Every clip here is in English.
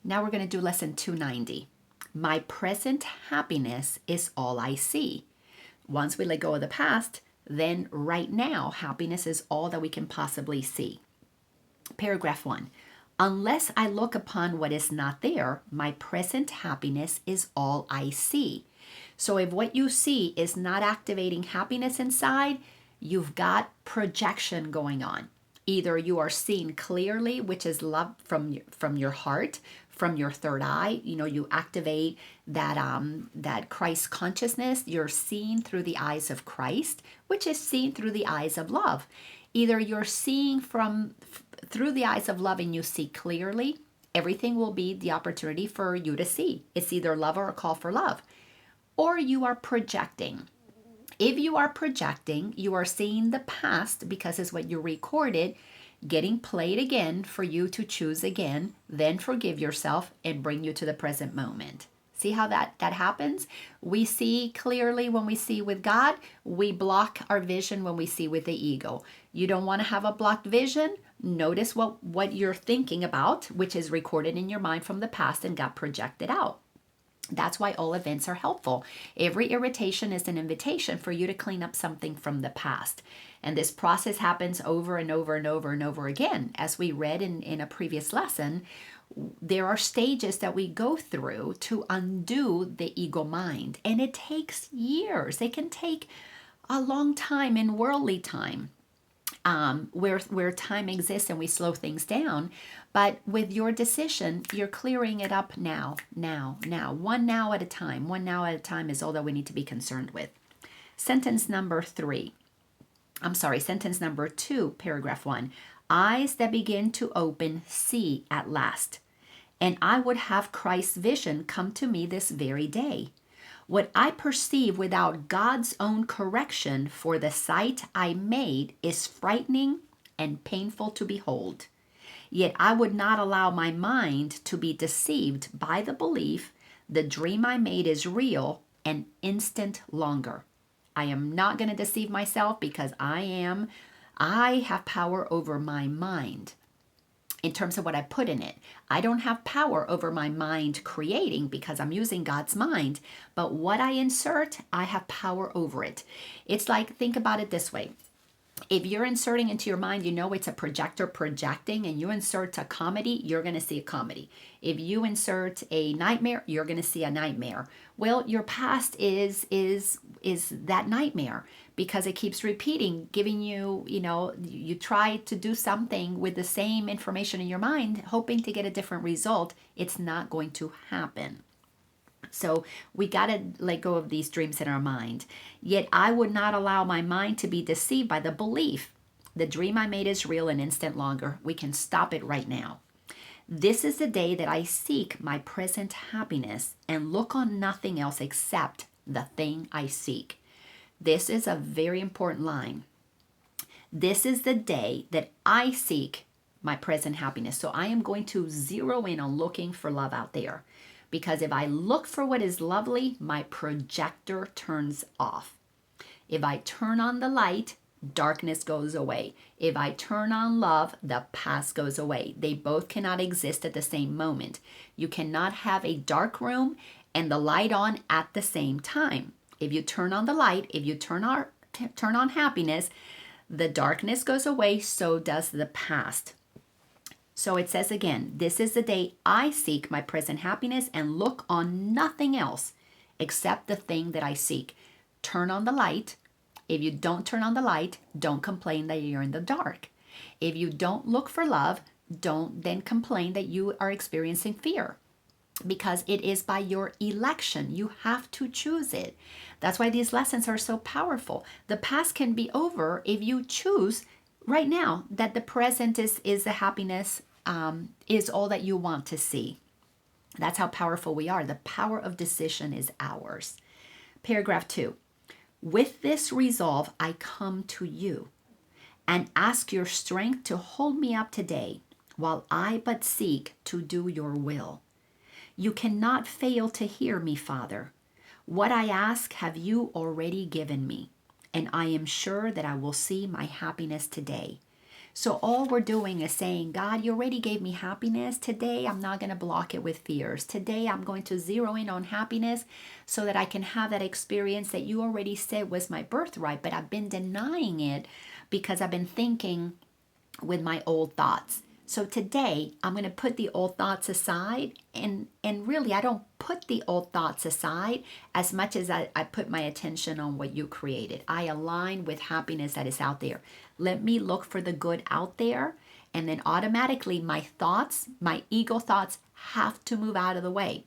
Now we're going to do lesson 290. My present happiness is all I see. Once we let go of the past, then right now, happiness is all that we can possibly see. Paragraph 1. Unless I look upon what is not there, my present happiness is all I see. So if what you see is not activating happiness inside, you've got projection going on. Either you are seeing clearly, which is love from your heart, from your third eye. You activate that Christ consciousness. You're seeing through the eyes of Christ, which is seen through the eyes of love. Either you're seeing through the eyes of love and you see clearly, everything will be the opportunity for you to see. It's either love or a call for love. Or you are projecting. If you are projecting, you are seeing the past because it's what you recorded, getting played again for you to choose again, then forgive yourself and bring you to the present moment. See how that happens? We see clearly when we see with God. We block our vision when we see with the ego. You don't want to have a blocked vision. Notice what you're thinking about, which is recorded in your mind from the past and got projected out. That's why all events are helpful. Every irritation is an invitation for you to clean up something from the past. And this process happens over and over and over and over again. As we read in a previous lesson, there are stages that we go through to undo the ego mind. And it takes years. It can take a long time in worldly time. Where time exists and we slow things down. But with your decision, you're clearing it up now. One now at a time. One now at a time is all that we need to be concerned with. Sentence number 2, paragraph 1. Eyes that begin to open see at last. And I would have Christ's vision come to me this very day. What I perceive without God's own correction for the sight I made is frightening and painful to behold. Yet I would not allow my mind to be deceived by the belief the dream I made is real an instant longer. I am not going to deceive myself because I have power over my mind. In terms of what I put in it, I don't have power over my mind creating because I'm using God's mind, but what I insert, I have power over it. It's like, think about it this way. If you're inserting into your mind, it's a projector projecting, and you insert a comedy, you're going to see a comedy. If you insert a nightmare, you're going to see a nightmare. Well, your past is that nightmare because it keeps repeating, giving you, you try to do something with the same information in your mind, hoping to get a different result. It's not going to happen. So we got to let go of these dreams in our mind. Yet I would not allow my mind to be deceived by the belief the dream I made is real an instant longer. We can stop it right now. This is the day that I seek my present happiness and look on nothing else except the thing I seek. This is a very important line. This is the day that I seek my present happiness. So I am going to zero in on looking for love out there. Because if I look for what is lovely, my projector turns off. If I turn on the light, darkness goes away. If I turn on love, the past goes away. They both cannot exist at the same moment. You cannot have a dark room and the light on at the same time. If you turn on the light, if you turn on happiness, the darkness goes away, so does the past. So it says again, this is the day I seek my present happiness and look on nothing else except the thing that I seek. Turn on the light. If you don't turn on the light, don't complain that you're in the dark. If you don't look for love, don't then complain that you are experiencing fear. Because it is by your election. You have to choose it. That's why these lessons are so powerful. The past can be over if you choose right now that the present is the happiness, is all that you want to see. That's how powerful we are. The power of decision is ours. Paragraph 2. With this resolve, I come to you and ask your strength to hold me up today while I but seek to do your will. You cannot fail to hear me, Father. What I ask have you already given me, and I am sure that I will see my happiness today. So all we're doing is saying, God, you already gave me happiness. Today, I'm not going to block it with fears. Today, I'm going to zero in on happiness so that I can have that experience that you already said was my birthright, but I've been denying it because I've been thinking with my old thoughts. So today I'm going to put the old thoughts aside, and really I don't put the old thoughts aside as much as I put my attention on what you created. I align with happiness that is out there. Let me look for the good out there, and then automatically my thoughts, my ego thoughts, have to move out of the way,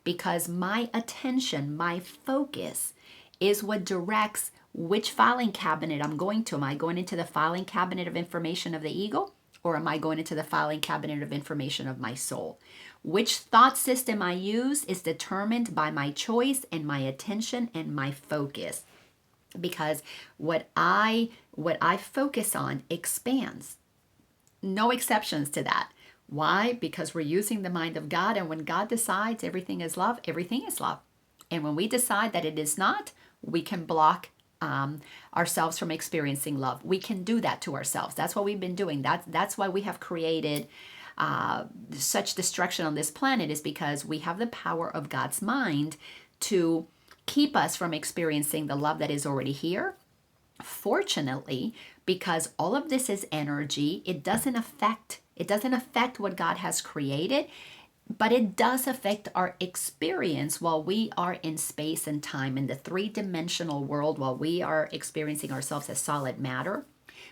because my attention, my focus is what directs which filing cabinet I'm going to. Am I going into the filing cabinet of information of the ego, or am I going into the filing cabinet of information of my soul? Which thought system I use is determined by my choice and my attention and my focus. Because what I focus on expands. No exceptions to that. Why? Because we're using the mind of God, and when God decides everything is love, everything is love. And when we decide that it is not, we can block ourselves from experiencing love. We can do that to ourselves. That's what we've been doing. That's why we have created such destruction on this planet, is because we have the power of God's mind to keep us from experiencing the love that is already here. Fortunately, because all of this is energy, it doesn't affect what God has created, but it does affect our experience while we are in space and time, in the three-dimensional world. While we are experiencing ourselves as solid matter,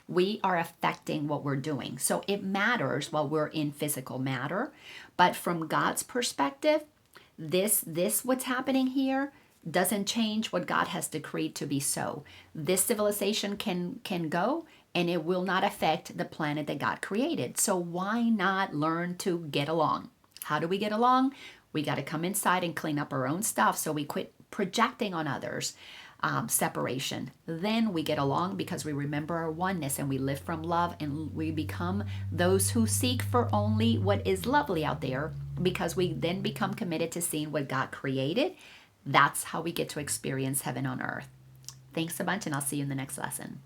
we are affecting what we're doing. So it matters while we're in physical matter, but from God's perspective, this what's happening here doesn't change what God has decreed to be so. This civilization can go, and it will not affect the planet that God created. So why not learn to get along? How do we get along? We got to come inside and clean up our own stuff so we quit projecting on others separation. Then we get along because we remember our oneness, and we live from love, and we become those who seek for only what is lovely out there, because we then become committed to seeing what God created. That's how we get to experience heaven on earth. Thanks a bunch, and I'll see you in the next lesson.